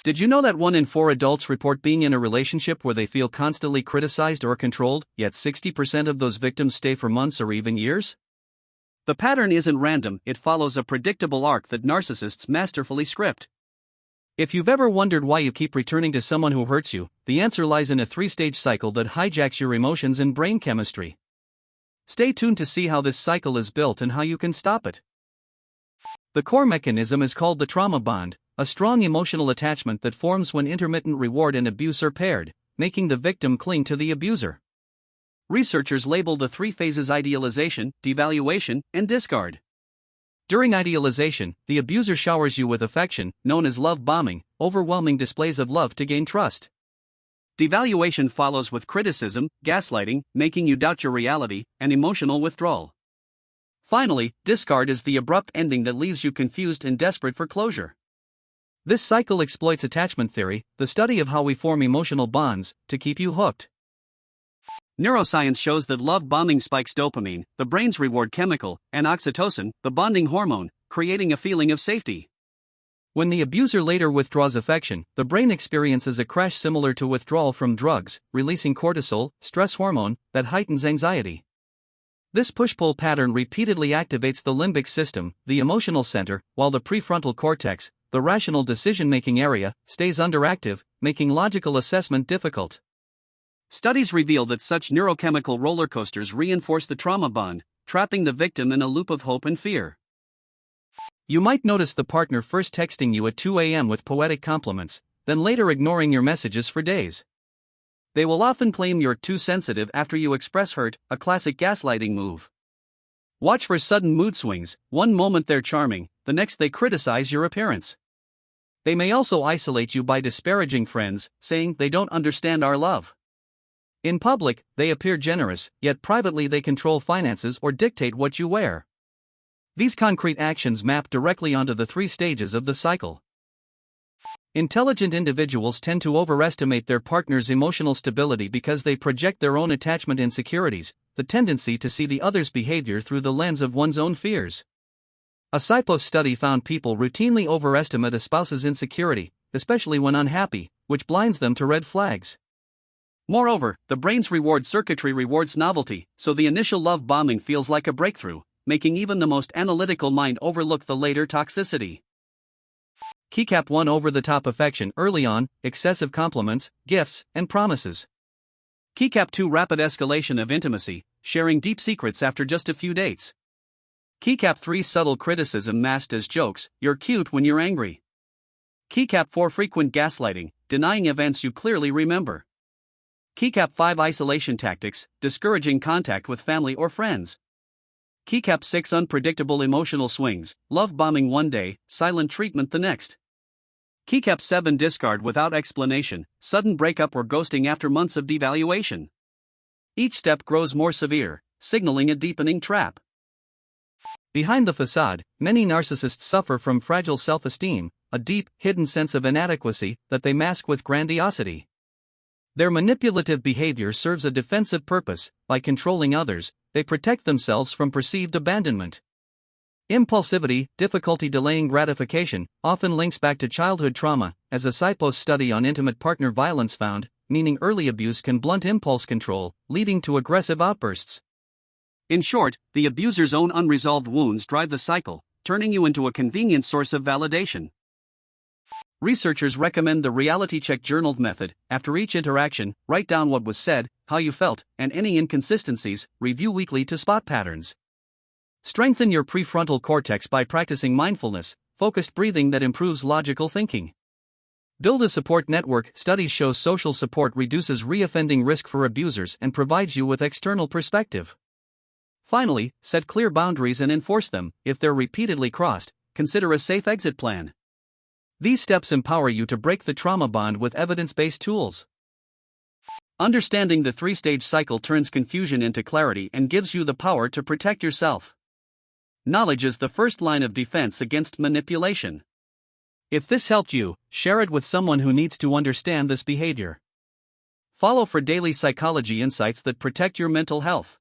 Did you know that 1 in 4 adults report being in a relationship where they feel constantly criticized or controlled, yet 60% of those victims stay for months or even years? The pattern isn't random, it follows a predictable arc that narcissists masterfully script. If you've ever wondered why you keep returning to someone who hurts you, the answer lies in a 3-stage cycle that hijacks your emotions and brain chemistry. Stay tuned to see how this cycle is built and how you can stop it. The core mechanism is called the trauma bond, a strong emotional attachment that forms when intermittent reward and abuse are paired, making the victim cling to the abuser. Researchers label the 3 phases idealization, devaluation, and discard. During idealization, the abuser showers you with affection, known as love bombing, overwhelming displays of love to gain trust. Devaluation follows with criticism, gaslighting, making you doubt your reality, and emotional withdrawal. Finally, discard is the abrupt ending that leaves you confused and desperate for closure. This cycle exploits attachment theory, the study of how we form emotional bonds, to keep you hooked. Neuroscience shows that love bombing spikes dopamine, the brain's reward chemical, and oxytocin, the bonding hormone, creating a feeling of safety. When the abuser later withdraws affection, the brain experiences a crash similar to withdrawal from drugs, releasing cortisol, stress hormone, that heightens anxiety. This push-pull pattern repeatedly activates the limbic system, the emotional center, while the prefrontal cortex, the rational decision-making area, stays underactive, making logical assessment difficult. Studies reveal that such neurochemical roller coasters reinforce the trauma bond, trapping the victim in a loop of hope and fear. You might notice the partner first texting you at 2 a.m. with poetic compliments, then later ignoring your messages for days. They will often claim you're too sensitive after you express hurt, a classic gaslighting move. Watch for sudden mood swings, one moment they're charming, the next they criticize your appearance. They may also isolate you by disparaging friends, saying they don't understand our love. In public, they appear generous, yet privately they control finances or dictate what you wear. These concrete actions map directly onto the 3 stages of the cycle. Intelligent individuals tend to overestimate their partner's emotional stability because they project their own attachment insecurities, the tendency to see the other's behavior through the lens of one's own fears. A Psypos study found people routinely overestimate a spouse's insecurity, especially when unhappy, which blinds them to red flags. Moreover, the brain's reward circuitry rewards novelty, so the initial love bombing feels like a breakthrough, making even the most analytical mind overlook the later toxicity. Keycap 1 over-the-top affection early on, excessive compliments, gifts, and promises. Keycap 2 rapid escalation of intimacy, sharing deep secrets after just a few dates. Keycap 3 subtle criticism masked as jokes, you're cute when you're angry. Keycap 4 frequent gaslighting, denying events you clearly remember. Keycap 5 isolation tactics, discouraging contact with family or friends. Keycap 6 unpredictable emotional swings, love bombing one day, silent treatment the next. Keycap 7 discard without explanation, sudden breakup or ghosting after months of devaluation. Each step grows more severe, signaling a deepening trap. Behind the facade, many narcissists suffer from fragile self-esteem, a deep, hidden sense of inadequacy that they mask with grandiosity. Their manipulative behavior serves a defensive purpose. By controlling others, they protect themselves from perceived abandonment. Impulsivity, difficulty delaying gratification, often links back to childhood trauma, as a Psypos study on intimate partner violence found, meaning early abuse can blunt impulse control, leading to aggressive outbursts. In short, the abuser's own unresolved wounds drive the cycle, turning you into a convenient source of validation. Researchers recommend the reality check journaled method. After each interaction, write down what was said, how you felt, and any inconsistencies. Review weekly to spot patterns. Strengthen your prefrontal cortex by practicing mindfulness, focused breathing that improves logical thinking. Build a support network. Studies show social support reduces reoffending risk for abusers and provides you with external perspective. Finally, set clear boundaries and enforce them. If they're repeatedly crossed, consider a safe exit plan. These steps empower you to break the trauma bond with evidence-based tools. Understanding the 3-stage cycle turns confusion into clarity and gives you the power to protect yourself. Knowledge is the first line of defense against manipulation. If this helped you, share it with someone who needs to understand this behavior. Follow for daily psychology insights that protect your mental health.